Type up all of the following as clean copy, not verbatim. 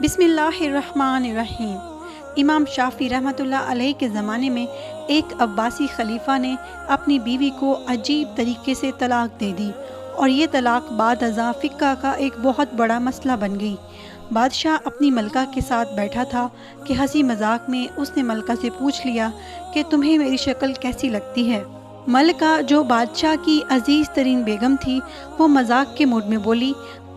بسم اللہ الرحمن الرحیم۔ امام شافعی رحمۃ اللہ علیہ کے زمانے میں ایک عباسی خلیفہ نے اپنی بیوی کو عجیب طریقے سے طلاق دے دی، اور یہ طلاق بعد ازاں فقہ کا ایک بہت بڑا مسئلہ بن گئی۔ بادشاہ اپنی ملکہ کے ساتھ بیٹھا تھا کہ ہنسی مذاق میں اس نے ملکہ سے پوچھ لیا کہ تمہیں میری شکل کیسی لگتی ہے؟ ملکہ جو بادشاہ کی عزیز ترین بیگم تھی، وہ مذاق کے موڈ میں بولی،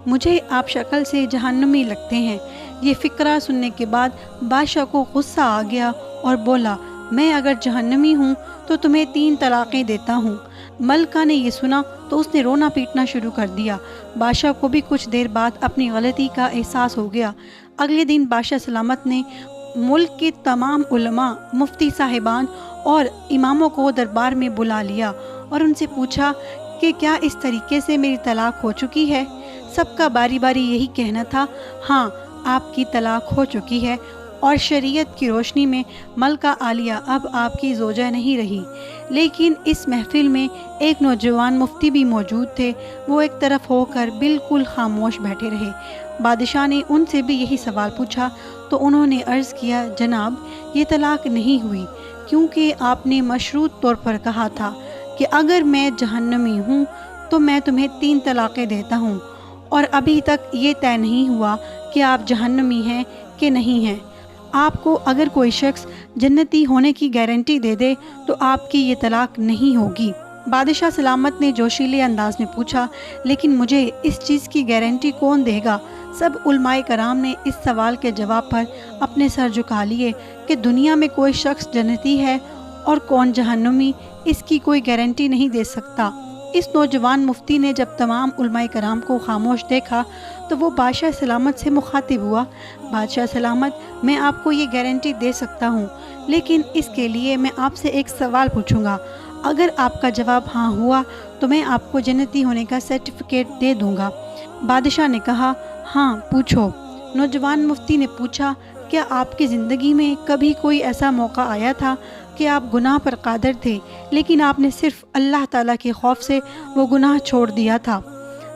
مجھے آپ شکل سے جہنمی لگتے ہیں۔ یہ فقرہ سننے کے بعد بادشاہ کو غصہ آ گیا اور بولا، میں اگر جہنمی ہوں تو تمہیں 3 طلاقیں دیتا ہوں۔ ملکہ نے یہ سنا تو اس نے رونا پیٹنا شروع کر دیا۔ بادشاہ کو بھی کچھ دیر بعد اپنی غلطی کا احساس ہو گیا۔ اگلے دن بادشاہ سلامت نے ملک کے تمام علماء، مفتی صاحبان اور اماموں کو دربار میں بلا لیا اور ان سے پوچھا کہ کیا اس طریقے سے میری طلاق ہو چکی ہے؟ سب کا باری باری یہی کہنا تھا، ہاں آپ کی طلاق ہو چکی ہے، اور شریعت کی روشنی میں ملکہ عالیہ اب آپ کی زوجہ نہیں رہی۔ لیکن اس محفل میں ایک نوجوان مفتی بھی موجود تھے۔ وہ ایک طرف ہو کر بالکل خاموش بیٹھے رہے۔ بادشاہ نے ان سے بھی یہی سوال پوچھا تو انہوں نے عرض کیا، جناب یہ طلاق نہیں ہوئی، کیونکہ آپ نے مشروط طور پر کہا تھا کہ اگر میں جہنمی ہوں تو میں تمہیں 3 طلاقیں دیتا ہوں، اور ابھی تک یہ طے نہیں ہوا کہ آپ جہنمی ہیں کہ نہیں ہیں۔ آپ کو اگر کوئی شخص جنتی ہونے کی گارنٹی دے دے تو آپ کی یہ طلاق نہیں ہوگی۔ بادشاہ سلامت نے جوشیلے انداز میں پوچھا، لیکن مجھے اس چیز کی گارنٹی کون دے گا؟ سب علماء کرام نے اس سوال کے جواب پر اپنے سر جھکا لیے کہ دنیا میں کوئی شخص جنتی ہے اور کون جہنمی، اس کی کوئی گارنٹی نہیں دے سکتا۔ اس نوجوان مفتی نے جب تمام علماء کرام کو خاموش دیکھا تو وہ بادشاہ سلامت سے مخاطب ہوا، بادشاہ سلامت، میں آپ کو یہ گارنٹی دے سکتا ہوں، لیکن اس کے لیے میں آپ سے ایک سوال پوچھوں گا۔ اگر آپ کا جواب ہاں ہوا تو میں آپ کو جنتی ہونے کا سرٹیفکیٹ دے دوں گا۔ بادشاہ نے کہا، ہاں پوچھو۔ نوجوان مفتی نے پوچھا، کیا آپ کی زندگی میں کبھی کوئی ایسا موقع آیا تھا کہ آپ گناہ پر قادر تھے لیکن آپ نے صرف اللہ تعالیٰ کے خوف سے وہ گناہ چھوڑ دیا تھا؟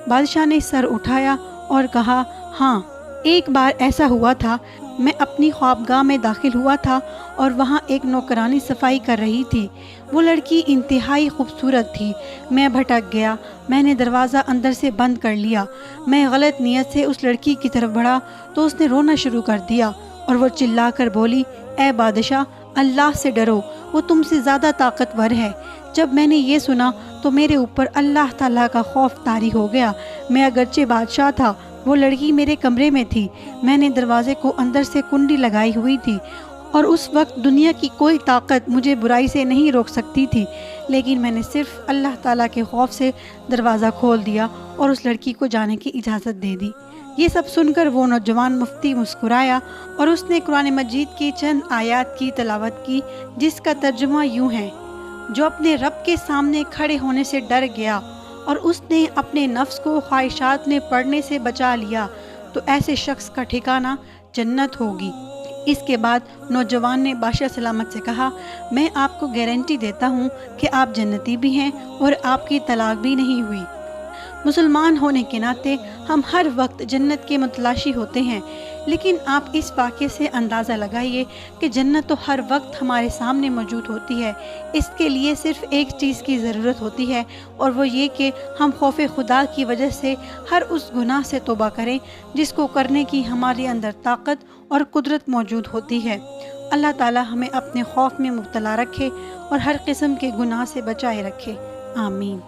بادشاہ نے سر اٹھایا اور کہا، ہاں ایک بار ایسا ہوا تھا۔ میں اپنی خوابگاہ میں داخل ہوا تھا اور وہاں ایک نوکرانی صفائی کر رہی تھی۔ وہ لڑکی انتہائی خوبصورت تھی۔ میں بھٹک گیا۔ میں نے دروازہ اندر سے بند کر لیا۔ میں غلط نیت سے اس لڑکی کی طرف بڑھا تو اس نے رونا شروع کر دیا اور وہ چلا کر بولی، اے بادشاہ، اللہ سے ڈرو، وہ تم سے زیادہ طاقتور ہے۔ جب میں نے یہ سنا تو میرے اوپر اللہ تعالیٰ کا خوف طاری ہو گیا۔ میں اگرچہ بادشاہ تھا، وہ لڑکی میرے کمرے میں تھی۔ میں نے دروازے کو اندر سے کنڈی لگائی ہوئی تھی اور اس وقت دنیا کی کوئی طاقت مجھے برائی سے نہیں روک سکتی تھی، لیکن میں نے صرف اللہ تعالیٰ کے خوف سے دروازہ کھول دیا اور اس لڑکی کو جانے کی اجازت دے دی۔ یہ سب سن کر وہ نوجوان مفتی مسکرایا اور اس نے قرآن مجید کی چند آیات کی تلاوت کی، جس کا ترجمہ یوں ہے، جو اپنے رب کے سامنے کھڑے ہونے سے ڈر گیا اور اس نے اپنے نفس کو خواہشات میں پڑنے سے بچا لیا تو ایسے شخص کا ٹھکانہ جنت ہوگی۔ اس کے بعد نوجوان نے بادشاہ سلامت سے کہا، میں آپ کو گارنٹی دیتا ہوں کہ آپ جنتی بھی ہیں اور آپ کی طلاق بھی نہیں ہوئی۔ مسلمان ہونے کے ناطے ہم ہر وقت جنت کے متلاشی ہوتے ہیں، لیکن آپ اس واقعے سے اندازہ لگائیے کہ جنت تو ہر وقت ہمارے سامنے موجود ہوتی ہے۔ اس کے لیے صرف ایک چیز کی ضرورت ہوتی ہے، اور وہ یہ کہ ہم خوف خدا کی وجہ سے ہر اس گناہ سے توبہ کریں جس کو کرنے کی ہمارے اندر طاقت اور قدرت موجود ہوتی ہے۔ اللہ تعالی ہمیں اپنے خوف میں مبتلا رکھے اور ہر قسم کے گناہ سے بچائے رکھے، آمین۔